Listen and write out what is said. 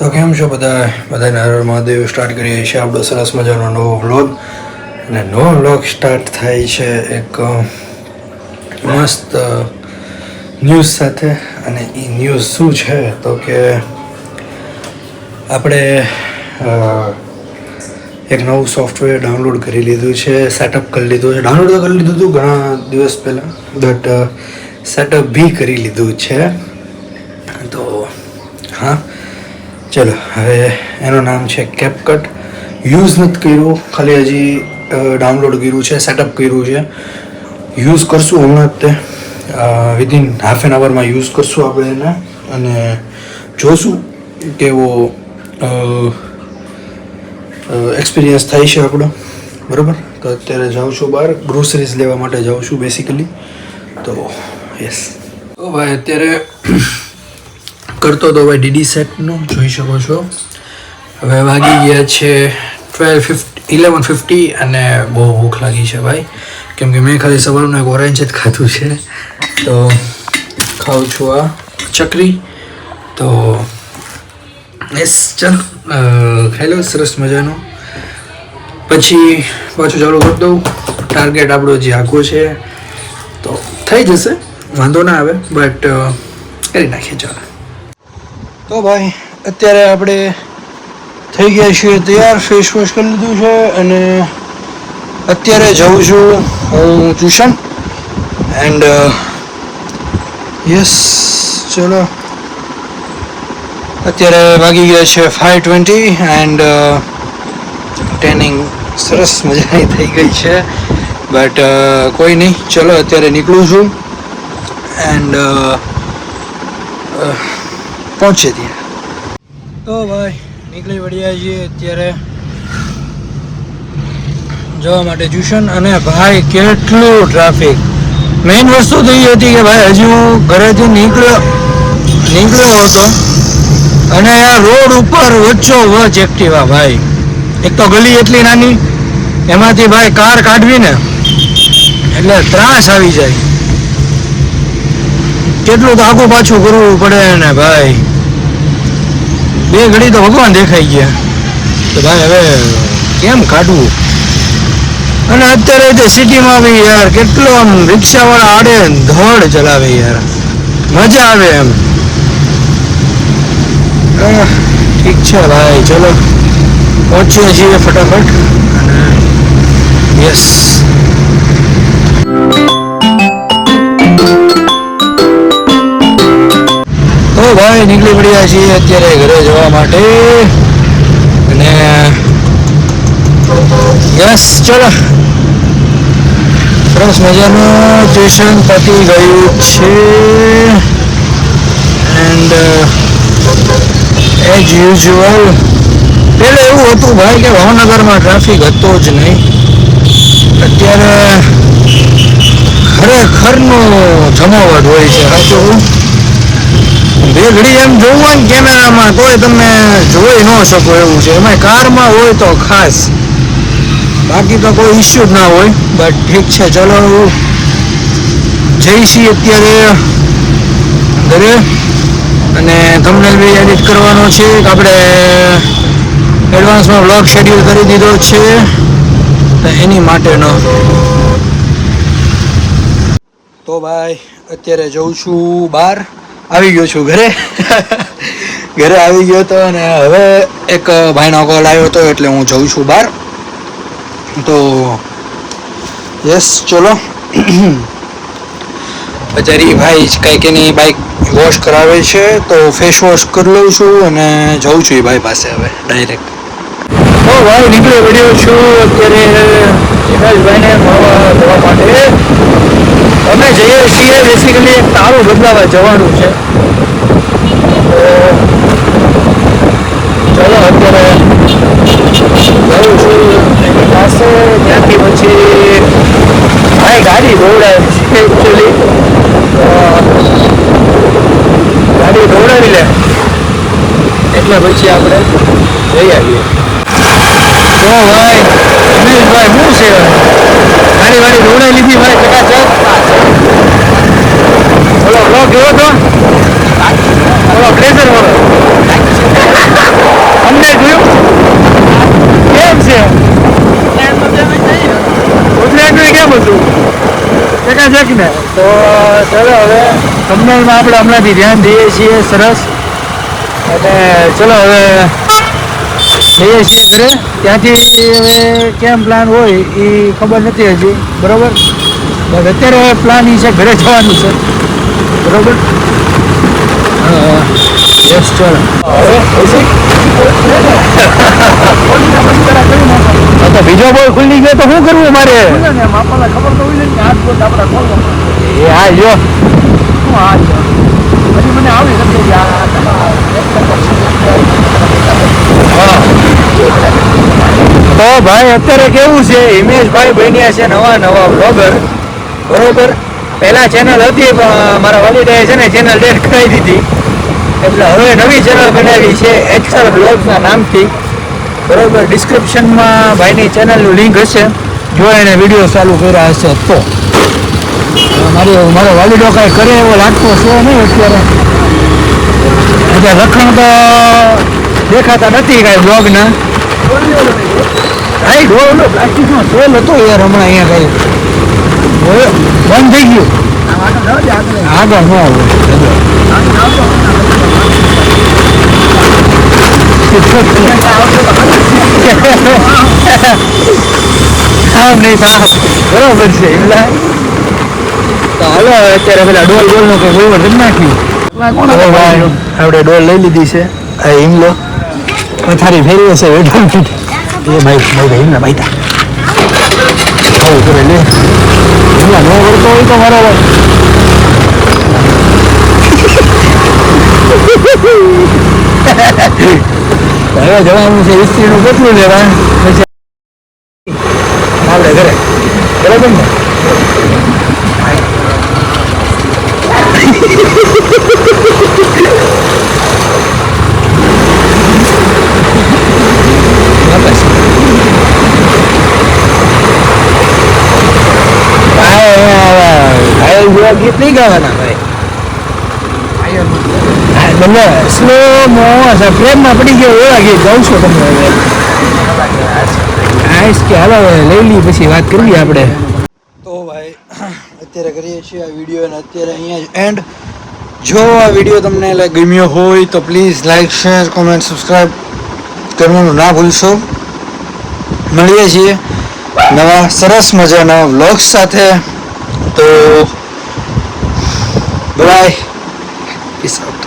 તો કેમ છો બધાને હર મહાદેવ. સ્ટાર્ટ કરીએ છીએ આપણો સરસ મજાનો નવો વ્લોગ. અને નવો વ્લોગ સ્ટાર્ટ થાય છે એક મસ્ત ન્યૂઝ સાથે. અને એ ન્યૂઝ શું છે તો કે આપણે એક નવું સોફ્ટવેર ડાઉનલોડ કરી લીધું છે, સેટઅપ કરી લીધું છે. ડાઉનલોડ તો કરી લીધું હતું ઘણા દિવસ પહેલાં, બટ સેટઅપ બી કરી લીધું છે. તો હા, ચલો હવે એનું નામ છે કેપકટ. યુઝ નથી કર્યું, ખાલી હજી ડાઉનલોડ કર્યું છે, સેટઅપ કર્યું છે. યુઝ કરશું હમણાં જ તે વિધિન હાફ એન આવરમાં યુઝ કરશું આપણે એને. અને જોશું કેવો એક્સપિરિયન્સ થાય છે આપણો. બરાબર, તો અત્યારે જાઉં છું બહાર, ગ્રોસરીઝ લેવા માટે જાઉં છું બેસિકલી. તો યસ, તો ભાઈ અત્યારે કરતો તો ભાઈ ડીડી સેટનું જોઈ શકો છો. હવે વાગી ગયા છે 11:50 અને બહુ ભૂખ લાગી છે ભાઈ, કેમ કે મેં ખાલી સવારનું એક ઓરેન્જ જ ખાધું છે. તો ખાઉં છું આ ચકરી. તો યસ, ચાલો ખાઈ લો સરસ મજાનું, પછી પાછું ચાલુ કરી દઉં. ટાર્ગેટ આપણો જે આખો છે તો થઈ જશે, વાંધો ના આવે, બટ કરી નાખીએ ચાલો. તો ભાઈ અત્યારે આપણે થઈ ગયા છીએ તૈયાર, ફેસ વોશ કરી લીધું છે અને અત્યારે જાઉં છું હું ટ્યુશન. એન્ડ યસ, ચલો અત્યારે વાગી ગયા છે 5:20 એન્ડ ટેનિંગ સરસ મજાની થઈ ગઈ છે. બટ કોઈ નહીં, ચલો અત્યારે નીકળું છું એન્ડ પહોંચીએ ત્યાં. તો ભાઈ નીકળી પડ્યા છીએ અત્યારે જવા માટે ટ્યુશન. અને ભાઈ કેટલું ટ્રાફિક. મેઇન વસ્તુ તો એ હતી કે ભાઈ હજી હું ઘરેથી નીકળ્યો હતો અને આ રોડ ઉપર વચ્ચો વચ એક્ટિવા. ભાઈ એક તો ગલી એટલી નાની, એમાંથી ભાઈ કાર કાઢવી ને એટલે ત્રાસ આવી જાય. કેટલું તો આગું પાછું કરવું પડે ને ભાઈ. બે ઘડી તો ભગવાન દેખાઈ ગયા. તો ભાઈ હવે કેમ કાઢવું. અને અત્યારે તે સિટીમાં બી યાર કેટલો આમ રિક્ષાવાળા આડે ધોળ ચલાવે યાર, મજા આવે એમ. ઠીક છે ભાઈ, ચલો પહોંચીએ છીએ ફટાફટ. અને યસ, તો ભાઈ નીકળી પડ્યા છીએ અત્યારે ઘરે જવા માટે. અને યસ, ચલો સરસ મજાનું ટ્યુશન પતી ગયું છે. એન્ડ એઝ યુઝ્યુઅલ પહેલાં એવું હતું ભાઈ કે ભાવનગરમાં ટ્રાફિક હતો જ નહીં. અત્યારે ખરેખરનો જમાવટ હોય છે. સાચું બે ઘડી એમ જોવું હોય ને કેમેરામાં તોય તમે જોઈ ન શકો એવું છે. એમાં કારમાં હોય તો ખાસ, બાકી તો કોઈ ઇસ્યુ જ ના હોય. બટ ઠીક છે, ચલો જઈશી અત્યારે ઘરે. અને થંબનેલ બી એડિટ કરવાનો છે. આપણે એડવાન્સમાં વ્લોગ શેડ્યુલ કરી દીધો છે તો એની માટેનો. તો ભાઈ અત્યારે જઉં છું બહાર, આવી ગયો છું ઘરે. ઘરે આવી ગયો હતો અને હવે એક ભાઈનો કોલ આવ્યો હતો એટલે હું જઉં છું બહાર. તો યસ, ચલો અત્યારે ભાઈ કંઈક એની બાઇક વોશ કરાવે છે તો ફેસ વોશ કરી લઉં છું અને જઉં છું એ ભાઈ પાસે હવે ડાયરેક્ટ. તો ભાઈ નીકળી પડ્યો છું અત્યારે વિકાસભાઈને મળવા જવા માટે. અમે જઈએ છીએ બેસિકલી એક તારું બદલાવા જવાનું છે. તો ચલો અત્યારે જઉં છું એની પાસે. ત્યાંથી પછી ભાઈ ગાડી દોડાવે છે એકચ્યુઅલી, ગાડી દોડાવી લે એટલે પછી આપણે જઈ આવીએ. તો ભાઈ રમેશભાઈ શું છે, ગાડી વાડી દોડાવી લીધી ભાઈ ચકાચક. બોલો બ્લોક જોયો તો, બોલો પ્લેઝર વાળો. ચકાચક ને. તો ચલો હવે થંબનેલમાં આપણે હમણાંથી ધ્યાન દઈએ છીએ. સરસ. અને ચલો હવે જઈએ છીએ ઘરે. ત્યાંથી હવે કેમ પ્લાન હોય એ ખબર નથી હજી. બરોબર. બસ અત્યારે પ્લાન એ છે ઘરે જવાનું છે. બરોબર. યસ ચલો તો બીજો બોલ ખુલ્લી ગયો તો શું કરવું મારે? ખબર તો હોય ને હાથ બોલ આપણે ખોલવો. એ હા જો શું હા જો હજી મને આવી નથી. તો ભાઈ અત્યારે કેવું છે, હિમેશભાઈ બન્યા છે નવા બ્લોગર. બરોબર. પહેલા ચેનલ હતી પણ મારા વાલીદાએ છે ને ચેનલ ડેટ કરાવી દીધી. એટલે હવે નવી ચેનલ બનાવી છે એક્સલ બ્લોગ્સના નામથી. બરોબર. ડિસ્ક્રિપ્શનમાં ભાઈની ચેનલનું લિંક હશે જો એને વિડીયો ચાલુ કર્યા હશે તો. મારો વાલીડો કાંઈ કરે એવો લાગતો છે નહીં અત્યારે. લખણ તો દેખાતા નથી કાંઈ બ્લોગના. કાંઈ ઢોલ પ્લાસ્ટિકનો ઢોલ હતો યાર હમણાં અહીંયા કાંઈ બંધ થઈ ગયું. આગળ ન આવું આમ નહીં થાય. બરોબર છે એમલા. તો હાલો અત્યારે પેલા ડોલ નું કંઈ બરોબર કરી નાખ્યું. આપણે ડોલ લઈ લીધી છે. આ હિમલો પથારી ફેરવે છે વેઠા એ ભાઈ હિમલા ભાઈ તા કરે લે હિમલા નો કરતો હોય તો મારો હવે જવાનું છે ઇસ્ત્રીનું કેટલું લેવા પછી આપણે ઘરે. બરાબર ને? ગીત નહીં ગાવાના ભાઈ. સ્લો પ્રેમમાં પડી ગયો એવા ગીત ગાઉં છું તમને હવે. આઈસ કે હાલો લઈ લઈએ પછી વાત કરીએ આપણે. તો ભાઈ અત્યારે કરીએ છીએ આ વિડીયો અને અત્યારે અહીંયા જ એન્ડ. જો આ વિડીયો તમને ગમ્યો હોય તો please like share comment subscribe કરવાનું ના ભૂલશો. મળીએ છીએ નવા સરસ મજાના વ્લોગ્સ સાથે. તો બાય. Piece out.